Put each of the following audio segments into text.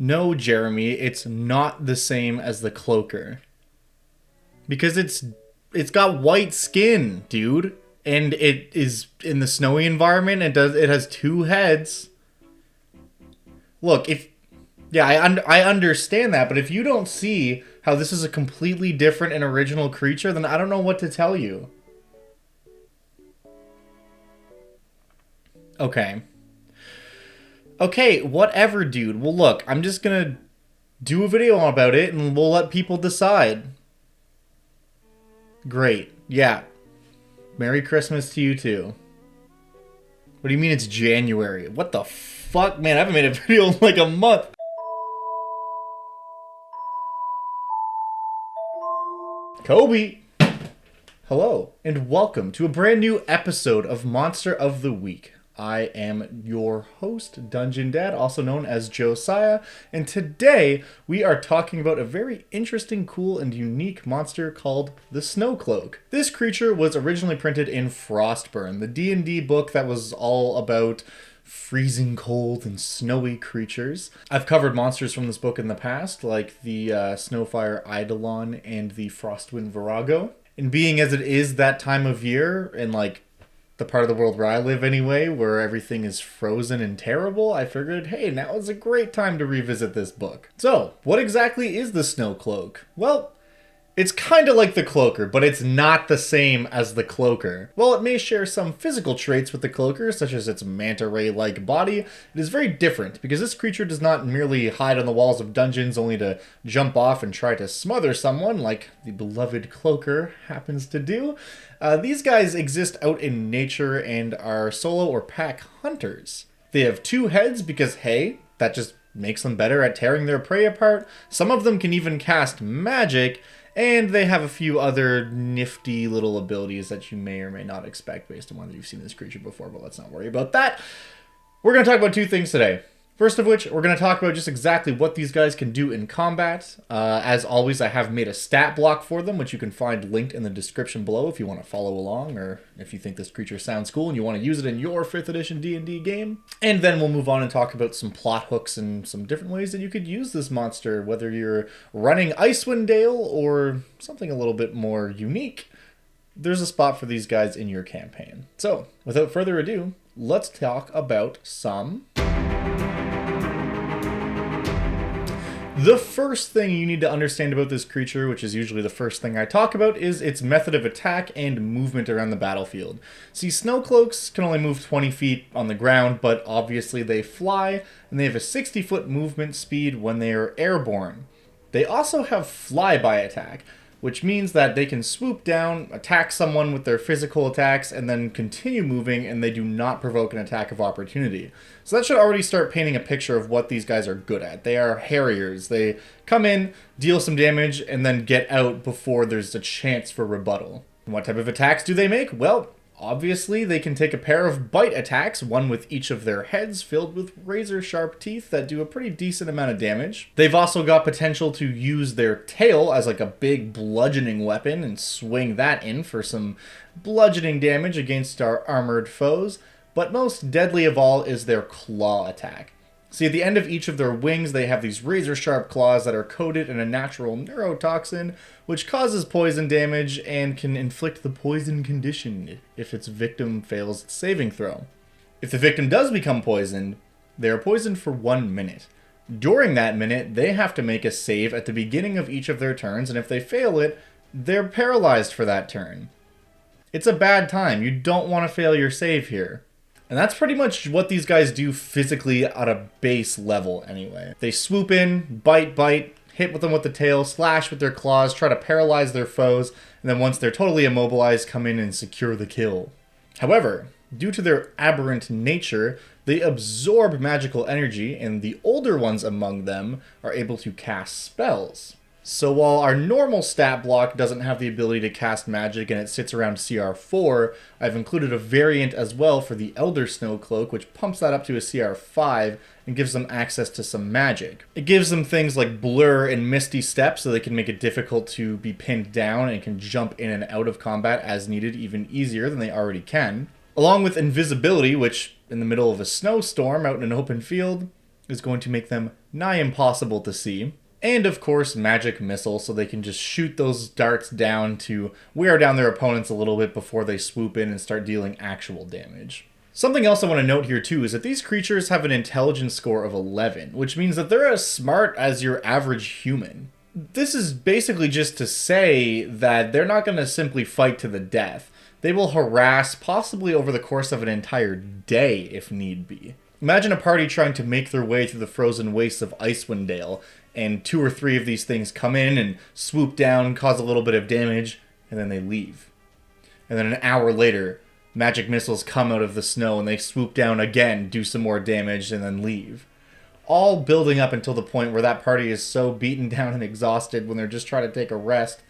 No, Jeremy, it's not the same as the cloaker. Because it's got white skin, dude. And it is in the snowy environment. It has two heads. Look, if yeah, I understand that, but if you don't see how this is a completely different and original creature, then I don't know what to tell you. Okay. Okay, whatever, dude. Well, look, I'm just gonna do a video about it and we'll let people decide. Great. Yeah. Merry Christmas to you too. What do you mean it's January? What the fuck? Man, I haven't made a video in like a month. Kobe! Hello, and welcome to a brand new episode of Monster of the Week. I am your host, Dungeon Dad, also known as Josiah, and today we are talking about a very interesting, cool, and unique monster called the Snowcloak. This creature was originally printed in Frostburn, the D&D book that was all about freezing cold and snowy creatures. I've covered monsters from this book in the past, like the Snowfire Eidolon and the Frostwind Virago. And being as it is that time of year, and like the part of the world where I live anyway, where everything is frozen and terrible, I figured, hey, now is a great time to revisit this book. So, what exactly is the Snowcloak? Well, it's kind of like the Cloaker, but it's not the same as the Cloaker. While it may share some physical traits with the Cloaker, such as its manta ray-like body, it is very different, because this creature does not merely hide on the walls of dungeons only to jump off and try to smother someone, like the beloved Cloaker happens to do. These guys exist out in nature and are solo or pack hunters. They have two heads because, hey, that just makes them better at tearing their prey apart. Some of them can even cast magic, and they have a few other nifty little abilities that you may or may not expect based on whether you've seen this creature before, but let's not worry about that. We're going to talk about two things today. First of which, we're going to talk about just exactly what these guys can do in combat. As always, I have made a stat block for them, which you can find linked in the description below if you want to follow along, or if you think this creature sounds cool and you want to use it in your 5th edition D&D game. And then we'll move on and talk about some plot hooks and some different ways that you could use this monster, whether you're running Icewind Dale or something a little bit more unique. There's a spot for these guys in your campaign. So, without further ado, let's talk about some... The first thing you need to understand about this creature, which is usually the first thing I talk about, is its method of attack and movement around the battlefield. See, Snowcloaks can only move 20 feet on the ground, but obviously they fly, and they have a 60-foot movement speed when they are airborne. They also have flyby attack, which means that they can swoop down, attack someone with their physical attacks, and then continue moving, and they do not provoke an attack of opportunity. So that should already start painting a picture of what these guys are good at. They are harriers. They come in, deal some damage, and then get out before there's a chance for rebuttal. And what type of attacks do they make? Well, obviously, they can take a pair of bite attacks, one with each of their heads filled with razor-sharp teeth that do a pretty decent amount of damage. They've also got potential to use their tail as like a big bludgeoning weapon and swing that in for some bludgeoning damage against our armored foes. But most deadly of all is their claw attack. See, at the end of each of their wings, they have these razor-sharp claws that are coated in a natural neurotoxin, which causes poison damage and can inflict the poison condition if its victim fails its saving throw. If the victim does become poisoned, they are poisoned for 1 minute. During that minute, they have to make a save at the beginning of each of their turns, and if they fail it, they're paralyzed for that turn. It's a bad time. You don't want to fail your save here. And that's pretty much what these guys do physically at a base level anyway. They swoop in, bite, hit with them with the tail, slash with their claws, try to paralyze their foes, and then once they're totally immobilized, come in and secure the kill. However, due to their aberrant nature, they absorb magical energy, and the older ones among them are able to cast spells. So while our normal stat block doesn't have the ability to cast magic and it sits around CR4, I've included a variant as well for the Elder Snowcloak, which pumps that up to a CR5 and gives them access to some magic. It gives them things like Blur and Misty Step, so they can make it difficult to be pinned down and can jump in and out of combat as needed even easier than they already can. Along with Invisibility, which in the middle of a snowstorm out in an open field is going to make them nigh impossible to see. And of course, magic missile, so they can just shoot those darts down to wear down their opponents a little bit before they swoop in and start dealing actual damage. Something else I want to note here too is that these creatures have an intelligence score of 11, which means that they're as smart as your average human. This is basically just to say that they're not going to simply fight to the death. They will harass possibly over the course of an entire day if need be. Imagine a party trying to make their way through the frozen wastes of Icewind Dale, and 2 or 3 of these things come in and swoop down, cause a little bit of damage, and then they leave. And then an hour later, magic missiles come out of the snow and they swoop down again, do some more damage, and then leave. All building up until the point where that party is so beaten down and exhausted when they're just trying to take a rest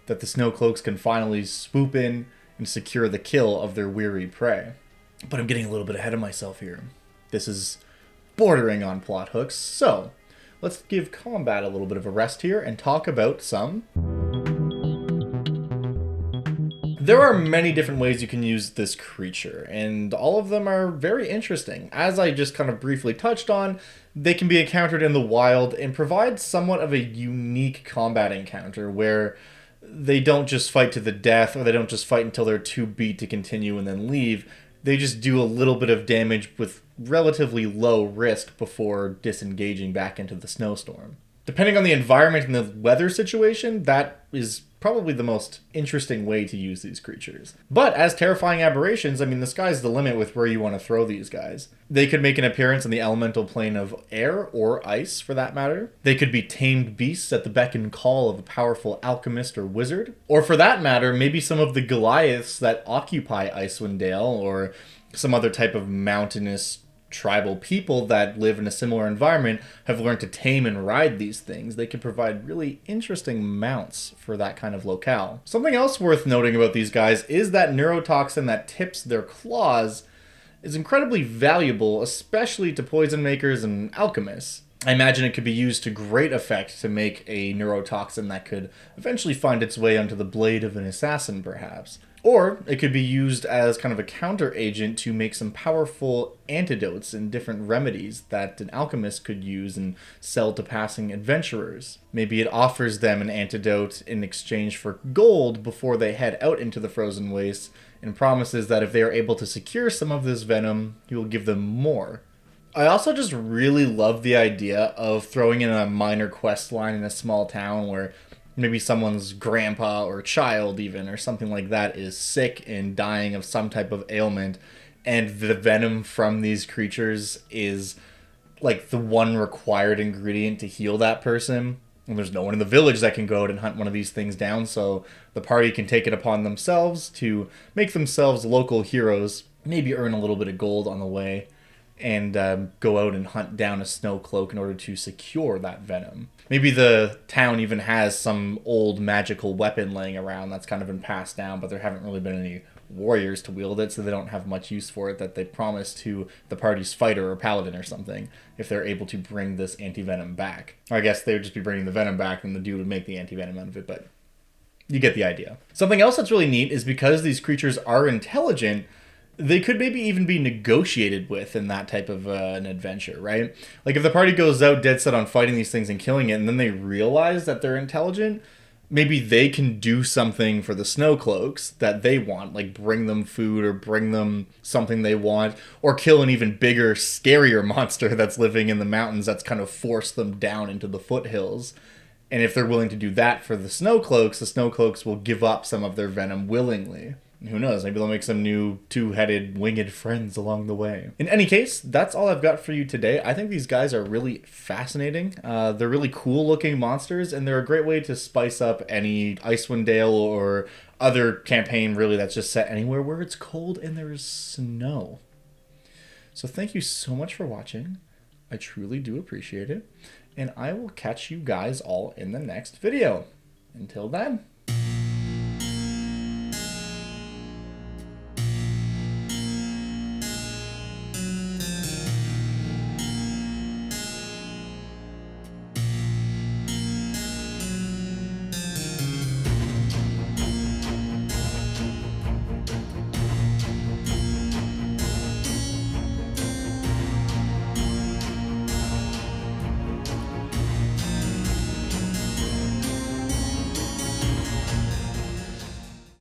that the Snowcloaks can finally swoop in and secure the kill of their weary prey. But I'm getting a little bit ahead of myself here. This is bordering on plot hooks, so let's give combat a little bit of a rest here and talk about some. There are many different ways you can use this creature, and all of them are very interesting. As I just kind of briefly touched on, they can be encountered in the wild and provide somewhat of a unique combat encounter where they don't just fight to the death, or they don't just fight until they're too beat to continue and then leave. They just do a little bit of damage with relatively low risk before disengaging back into the snowstorm. Depending on the environment and the weather situation, that is probably the most interesting way to use these creatures. But as terrifying aberrations, I mean, the sky's the limit with where you want to throw these guys. They could make an appearance in the elemental plane of air or ice, for that matter. They could be tamed beasts at the beck and call of a powerful alchemist or wizard. Or for that matter, maybe some of the Goliaths that occupy Icewind Dale, or some other type of mountainous tribal people that live in a similar environment have learned to tame and ride these things. They can provide really interesting mounts for that kind of locale. Something else worth noting about these guys is that neurotoxin that tips their claws is incredibly valuable, especially to poison makers and alchemists. I imagine it could be used to great effect to make a neurotoxin that could eventually find its way onto the blade of an assassin, perhaps. Or it could be used as kind of a counter agent to make some powerful antidotes and different remedies that an alchemist could use and sell to passing adventurers. Maybe it offers them an antidote in exchange for gold before they head out into the frozen wastes, and promises that if they are able to secure some of this venom, he will give them more. I also just really love the idea of throwing in a minor quest line in a small town where maybe someone's grandpa or child even, or something like that, is sick and dying of some type of ailment, and the venom from these creatures is like the one required ingredient to heal that person. And there's no one in the village that can go out and hunt one of these things down, so the party can take it upon themselves to make themselves local heroes, maybe earn a little bit of gold on the way, and go out and hunt down a Snowcloak in order to secure that venom. Maybe the town even has some old magical weapon laying around that's kind of been passed down, but there haven't really been any warriors to wield it, so they don't have much use for it that they promise to the party's fighter or paladin or something if they're able to bring this anti-venom back. Or I guess they would just be bringing the venom back and the dude would make the anti-venom out of it, but you get the idea. Something else that's really neat is because these creatures are intelligent, they could maybe even be negotiated with in that type of an adventure, right? Like if the party goes out dead set on fighting these things and killing it, and then they realize that they're intelligent, maybe they can do something for the Snowcloaks that they want, like bring them food or bring them something they want, or kill an even bigger, scarier monster that's living in the mountains that's kind of forced them down into the foothills. And if they're willing to do that for the Snowcloaks will give up some of their venom willingly. Who knows, maybe they'll make some new two-headed winged friends along the way. In any case, that's all I've got for you today. I think these guys are really fascinating. They're really cool looking monsters, and they're a great way to spice up any Icewind Dale or other campaign really that's just set anywhere where it's cold and there's snow. So thank you so much for watching. I truly do appreciate it. And I will catch you guys all in the next video. Until then.